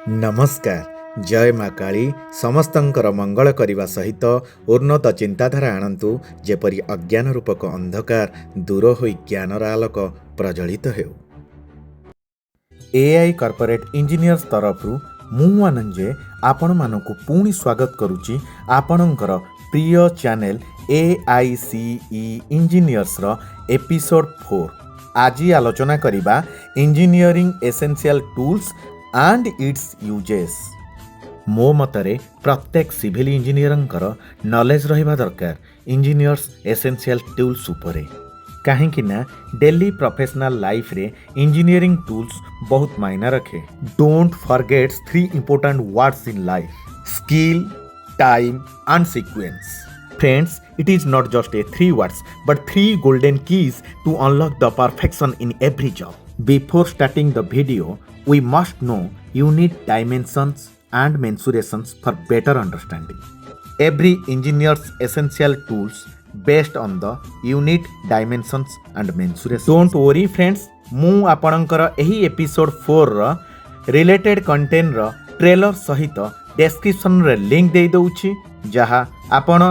नमस्कार। जय माँ काली समस्तंकर मंगल करने सहित उन्नत चिंताधारा आणंतु जेपरी अज्ञान रूपक अंधकार दूर होई ज्ञानर आलोक प्रज्वलित हेउ। एआई कॉर्पोरेट इंजीनियर्स तरफरु मु आनंजे आपण मानकु पुणी स्वागत करुची आपणकर प्रिय चैनल AICE-Engineers रो एपिसोड 4। आज आलोचना करिबा engineering essential tools and it's uses. मो मतरे प्रत्येक सिविल इंजीनियरंकर नॉलेज रहिबा दरकार इंजीनियर्स एसेंशियल टूल्स उपरे। काहेकि ना डेली प्रोफेशनल लाइफ रे इंजीनियरिंग टूल्स बहुत मायना रखे। Don't forget 3 important words in life: skill, time and sequence. Friends, it is not just a 3 words but 3 golden keys to unlock the perfection in every job. Before starting the video, we must know unit dimensions and mensurations for better understanding. Every engineer's essential tools based on the unit dimensions and mensurations. Don't worry friends, मु आपणकर एही episode 4 रो related content रो trailer सहित description रे link दे दउछि, जहा आपण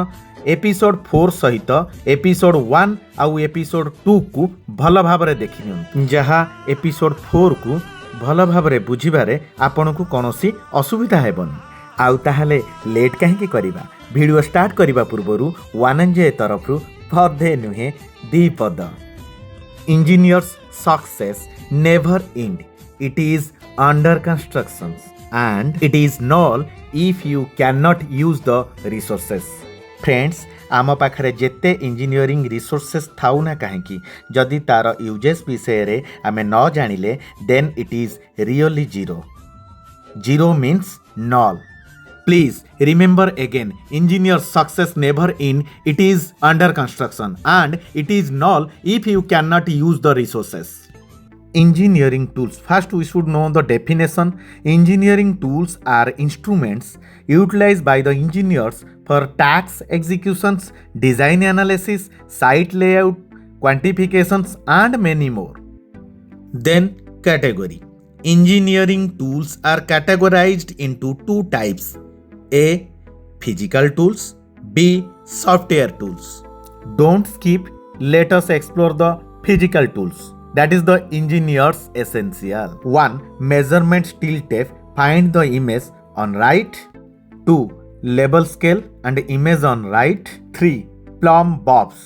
episode 4 सहित episode 1 आउ episode 2 को भल भाबरे देखि नियंतु। जहा एपिसोड 4 को भल भाबरे बुझिबारे आपनकु कोनोसी असुविधा हेबनी। आउ ताहाले लेट काहेकि करिबा, वीडियो स्टार्ट करिबा पूर्वरु वानंजे तरफरु पदे नुहे दी पद। Engineers success never and, it is under construction and it is null if you cannot use the resources. Friends, आम पाखरे जेते इंजीनियरिंग रिसोर्सेस थाउ ना कहीं जदि तार यूजेस विषय रे आमे न जानिले then it is really zero. Zero means null. Please remember again, engineer success never in, it is under construction and it is null if you cannot use the resources. Engineering tools. First we should know the definition. Engineering tools are instruments utilized by the engineers for task executions, design analysis, site layout, quantifications and many more. Then category. Engineering tools are categorized into 2 types. A. Physical tools. B. Software tools. Don't skip. Let us explore the physical tools. That is the engineer's essential. 1. Measurement steel tape. Find the image on right. 2. Level scale and image on right. 3. Plumb bobs.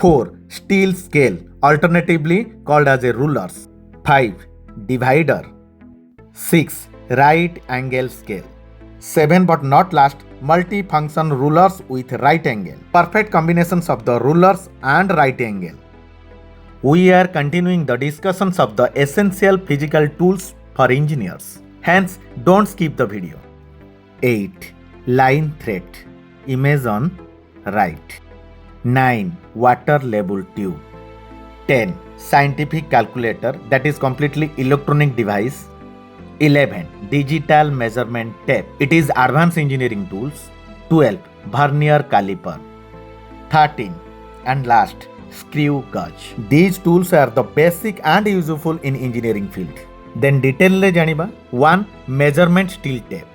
4. Steel scale, alternatively called as a rulers. 5. Divider. 6. Right angle scale. 7 but not last, multi-function rulers with right angle. Perfect combinations of the rulers and right angle. We are continuing the discussions of the essential physical tools for engineers. Hence, don't skip the video. 8. Line thread. Image on right. 9. Water level tube. 10. Scientific calculator, that is completely electronic device. 11. Digital measurement tape. It is advanced engineering tools. 12. Vernier caliper. 13. And last, screw gauge. These tools are the basic and useful in engineering field. Then detail le janiba. 1. Measurement steel tape.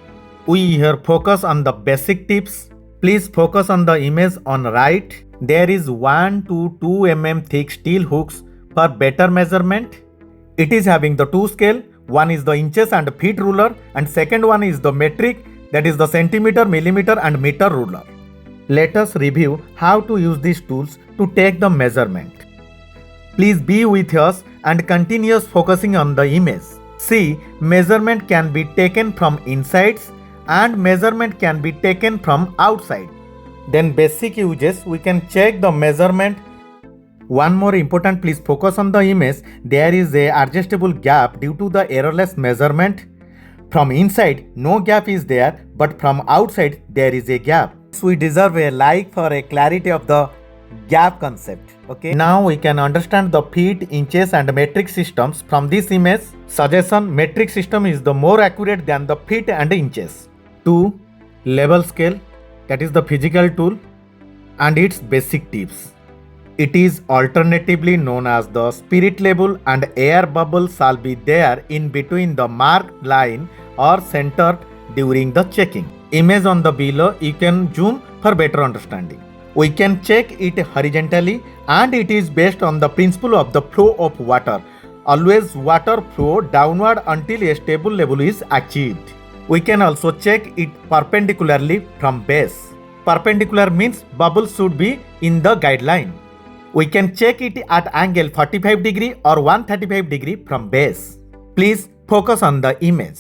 We here focus on the basic tips. Please focus on the image on right. There is 1 to 2 mm thick steel hooks for better measurement. It is having the 2 scale. One is the inches and feet ruler and second one is the metric, that is the centimeter, millimeter and meter ruler. Let us review how to use these tools to take the measurement. Please be with us and continue focusing on the image. See, measurement can be taken from inside and measurement can be taken from outside. Then basic uses, we can check the measurement. One more important, please focus on the image. There is a adjustable gap due to the errorless measurement. From inside, no gap is there, but from outside, there is a gap. We deserve a like for a clarity of the gap concept. Okay. Now we can understand the feet, inches and metric systems from this image. Suggestion: metric system is the more accurate than the feet and inches. 2. Level scale, that is the physical tool and its basic tips. It is alternatively known as the spirit level and air bubble shall be there in between the marked line or centered during the checking. Image on the below, you can zoom for better understanding. We can check it horizontally and it is based on the principle of the flow of water. Always water flow downward until a stable level is achieved. We can also check it perpendicularly from base. Perpendicular means bubble should be in the guideline. We can check it at angle 45 degree or 135 degree from base. Please focus on the image.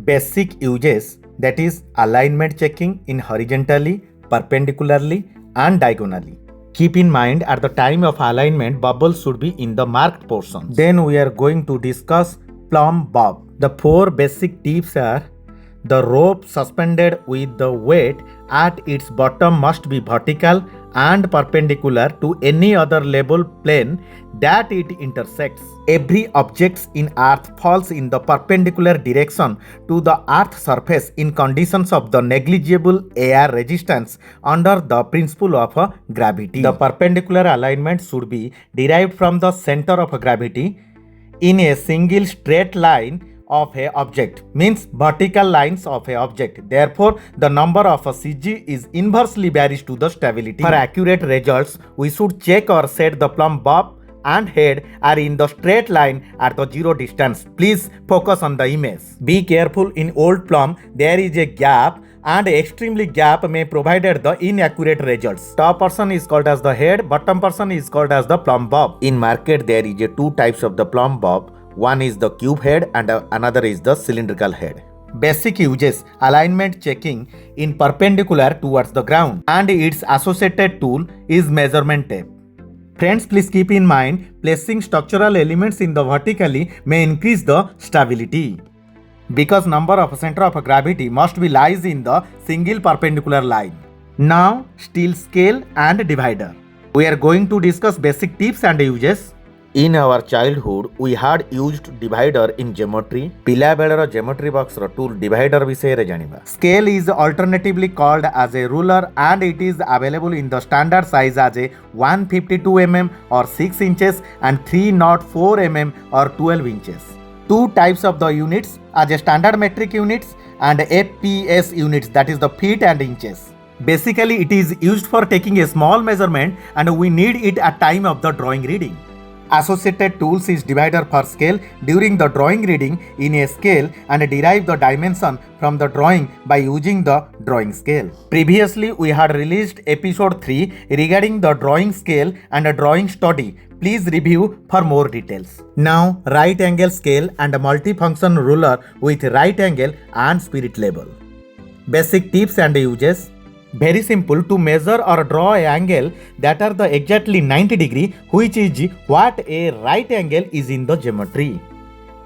Basic uses, that is alignment checking in horizontally, perpendicularly and diagonally. Keep in mind at the time of alignment bubbles should be in the marked portion. Then we are going to discuss plumb bob. The 4 basic tips are: the rope suspended with the weight at its bottom must be vertical and perpendicular to any other level plane that it intersects. Every object in earth falls in the perpendicular direction to the earth surface in conditions of the negligible air resistance under the principle of gravity. The perpendicular alignment should be derived from the center of gravity in a single straight line of a object, means vertical lines of a object. Therefore, the number of a CG is inversely varies to the stability. For accurate results, we should check or set the plumb bob and head are in the straight line at the zero distance. Please focus on the image. Be careful, in old plumb there is a gap and extremely gap may provided the inaccurate results. Top portion is called as the head, bottom portion is called as the plumb bob. In market there is a 2 types of the plumb bob. One is the cube head and another is the cylindrical head. Basic uses: alignment checking in perpendicular towards the ground, and its associated tool is measurement tape. Friends, please keep in mind, placing structural elements in the vertically may increase the stability, because number of center of gravity must be lies in the single perpendicular line. Now, steel scale and divider. We are going to discuss basic tips and uses. In our childhood, we had used divider in geometry. पिला baler geometry box रो tool divider विषय रे जानिबा. Scale is alternatively called as a ruler and it is available in the standard size as a 152 mm or 6 inches and 304 mm or 12 inches. 2 types of the units as a standard metric units and FPS units, that is the feet and inches. Basically, it is used for taking a small measurement and we need it at time of the drawing reading. Associated tools is divider for scale during the drawing reading in a scale and derive the dimension from the drawing by using the drawing scale. Previously, we had released episode 3 regarding the drawing scale and a drawing study. Please review for more details. Now, right angle scale and a multifunction ruler with right angle and spirit level. Basic tips and uses. Very simple, to measure or draw an angle that are the exactly 90 degree, which is what a right angle is in the geometry.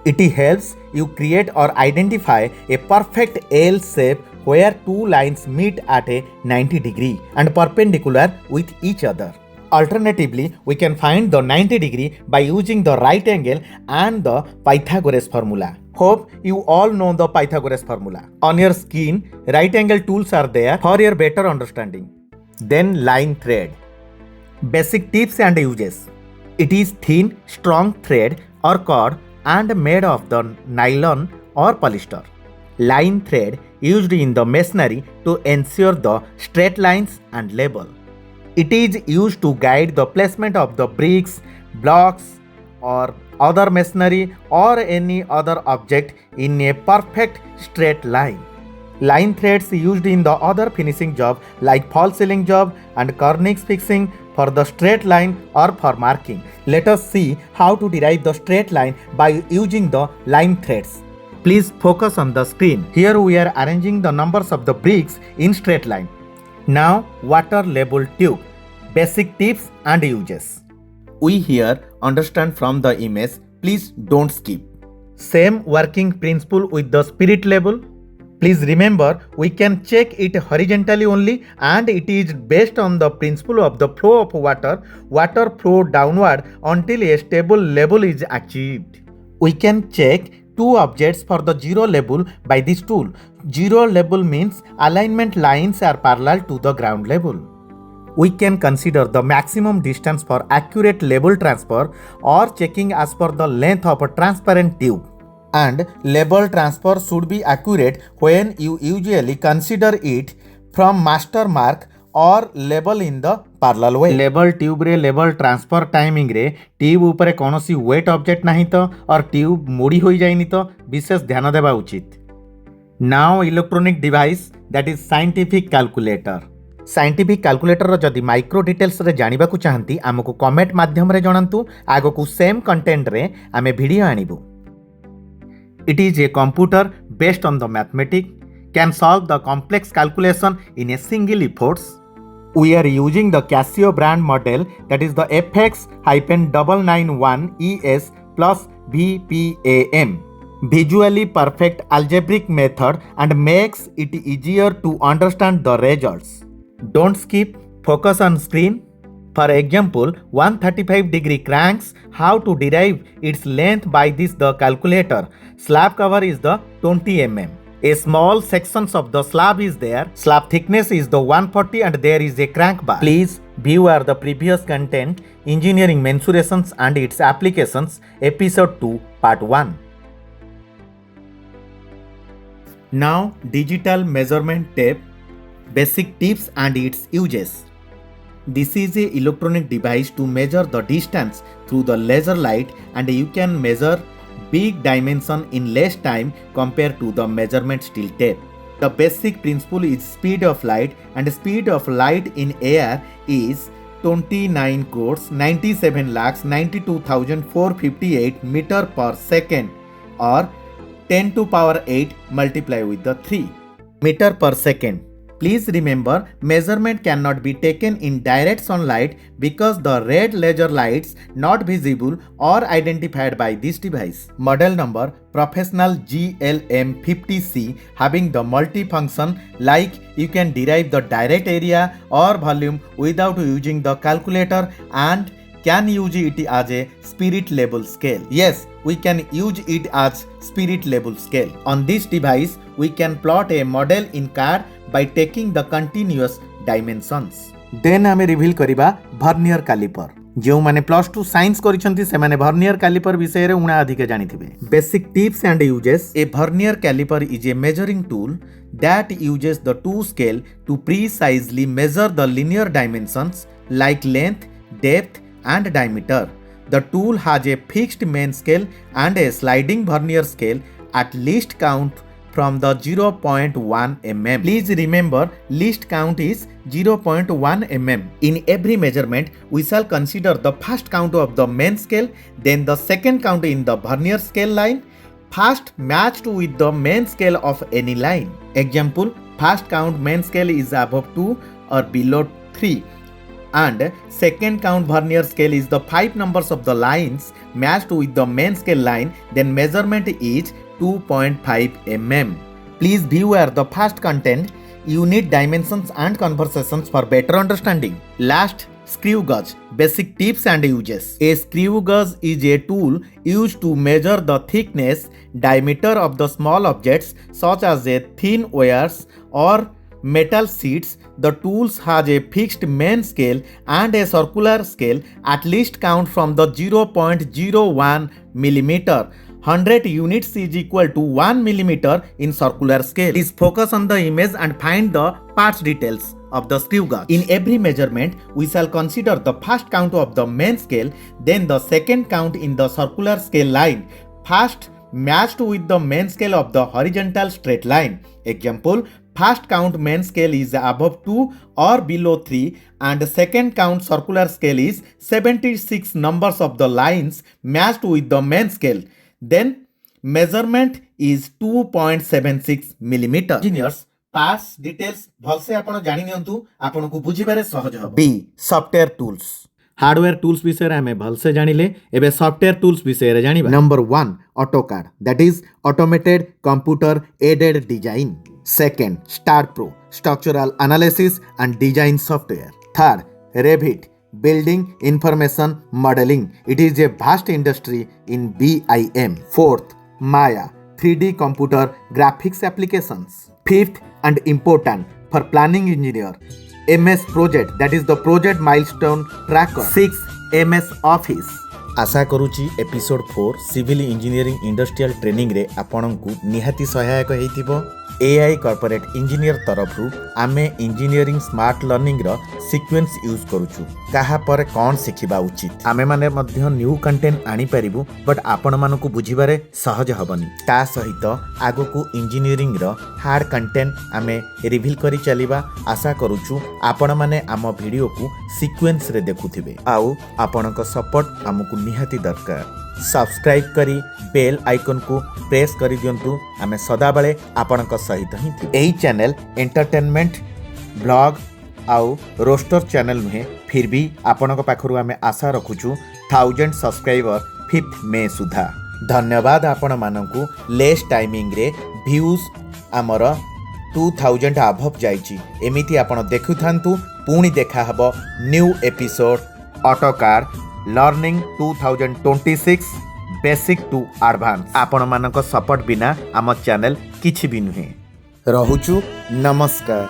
It helps you create or identify a perfect L shape where 2 lines meet at a 90 degree and perpendicular with each other. Alternatively, we can find the 90 degree by using the right angle and the Pythagoras formula. Hope you all know the Pythagoras formula. On your screen, right angle tools are there for your better understanding. Then line thread. Basic tips and uses. It is thin, strong thread or cord and made of the nylon or polyester. Line thread used in the masonry to ensure the straight lines and level. It is used to guide the placement of the bricks, blocks or other masonry or any other object in a perfect straight line. Line threads used in the other finishing job like false ceiling job and cornice fixing for the straight line or for marking. Let us see how to derive the straight line by using the line threads. Please focus on the screen. Here we are arranging the numbers of the bricks in straight line. Now, water level tube. Basic tips and uses. We here understand from the image. Please don't skip. Same working principle with the spirit level. Please remember, we can check it horizontally only and it is based on the principle of the flow of water. Water flow downward until a stable level is achieved. We can check 2 objects for the zero level by this tool. Zero level means alignment lines are parallel to the ground level. We can consider the maximum distance for accurate level transfer or checking as per the length of a transparent tube. and label transfer should be accurate when you usually consider it from master mark or label in the parallel way. Label tube रे label transfer timing ray tube ऊपर कौनसी wait object नहीं तो और tube मोड़ी हो जाइनी तो विशेष ध्यान देवा उचित. Now electronic device that is scientific calculator. Scientific calculator जदि माइक्रो डिटेल्स रे जानिबा को चाहंती हमको कमेंट माध्यम रे जणांतु. आगो को सेम कंटेंट रे आमे video आनिबु. It is a computer based on the mathematics, can solve the complex calculation in a single effort. We are using the Casio brand model, that is the FX-991ES plus VPAM. Visually perfect algebraic method and makes it easier to understand the results. Don't skip, focus on screen. For example, 135-degree cranks, how to derive its length by this the calculator. Slab cover is the 20 mm. A small sections of the slab is there. Slab thickness is the 140 and there is a crank bar. Please view the previous content, engineering mensurations and its applications, episode 2, part 1. Now, digital measurement tape, basic tips and its uses. This is a electronic device to measure the distance through the laser light, and you can measure big dimension in less time compared to the measurement steel tape. The basic principle is speed of light, and speed of light in air is 29 crores 97 lakhs 92,458 meter per second, or 10 to power 8 multiply with the 3 meter per second. Please remember, measurement cannot be taken in direct sunlight because the red laser lights not visible or identified by this device. Model number Professional GLM50C, having the multi-function like you can derive the direct area or volume without using the calculator, and can use it as a spirit level scale. Yes, we can use it as spirit level scale. On this device, we can plot a model in card by taking the continuous dimensions. Then आमे reveal करिबा vernier caliper. जो माने +2 science करिसंती से माने vernier caliper विषय रे उणा अधिक जानिथिबे. Basic tips and uses. A vernier caliper is a measuring tool that uses the two scale to precisely measure the linear dimensions like length, depth and diameter. The tool has a fixed main scale and a sliding vernier scale at least count from the 0.1 mm. Please remember, least count is 0.1 mm. In every measurement, we shall consider the first count of the main scale, then the second count in the vernier scale line, first matched with the main scale of any line. Example, first count main scale is above 2 or below 3. And second count vernier scale is the 5 numbers of the lines matched with the main scale line, then measurement is 2.5 mm. Please view the first content, unit dimensions and conversations for better understanding. Last, screw gauge, basic tips and uses. A screw gauge is a tool used to measure the thickness, diameter of the small objects such as a thin wires or metal sheets. The tools has a fixed main scale and a circular scale at least count from the 0.01 millimeter. 100 units is equal to 1 millimeter in circular scale. Please focus on the image and find the parts details of the screw gauge. In every measurement, we shall consider the first count of the main scale, then the second count in the circular scale line, first matched with the main scale of the horizontal straight line. Example, first count main scale is above 2 or below 3, and second count circular scale is 76 numbers of the lines matched with the main scale. Then measurement is 2.76 millimeter. Engineers, parts details भलसे आपण जानि नियंतु, आपण को बुझिबारे सहज हबो. B, software tools. Hardware tools विषय रे हमें भलसे जानिले, एबे सॉफ्टवेयर टूल्स विषय रे जानिबा. Number 1, AutoCAD, that is automated computer aided design. Second, StarPro, structural analysis and design software. Third, Revit, building information modeling. It is a vast industry in BIM. Fourth, Maya, 3D computer graphics applications. Fifth and important for planning engineer, MS Project, that is the project milestone tracker. 6, MS Office. आशा करुच्ची episode 4 civil engineering industrial training रे आपनकु निहाती सहायक हेइथिबो। AI corporate engineer तरफरु आमे engineering smart learning रो सीक्वेंस यूज करूछु। कहा पर कौन सिखिबा उचित आमे माने मध्य न्यू कंटेंट आनी परिबु, बट आपण मानकु बुझिबारे सहज हबनी। ता सहित आगुकु इंजीनियरिंग रो हार्ड कंटेंट आमे रिवील करी चलिबा। आशा करूछु आपण माने आम वीडियो को सीक्वेंस रे देखुथिबे। आउ आपणक सपोर्ट आमकु निहाती दरकार। सब्सक्राइब करी बेल आइकन को प्रेस करी दियंतु। आमे सदाबले आपणक सहित ही थी। एही चैनल एंटरटेनमेंट ब्लॉग आउ रोस्टर चैनल नुहे, फिर भी आपणक पाखरु आमे आशा रखुछु 1000 सब्सक्राइबर 5 मे सुधा। धन्यवाद आपण मानकु। लेस टाइमिंग रे व्यूज आमर 2000 अभव जाइची। एमिति आपण देखु थांतु। पुणी देखा हबो new episode AutoCAD learning 2026 basic to advance. आपण मानक सपोर्ट बिना आम चैनल किछि भी नुहे। रहुछु नमस्कार।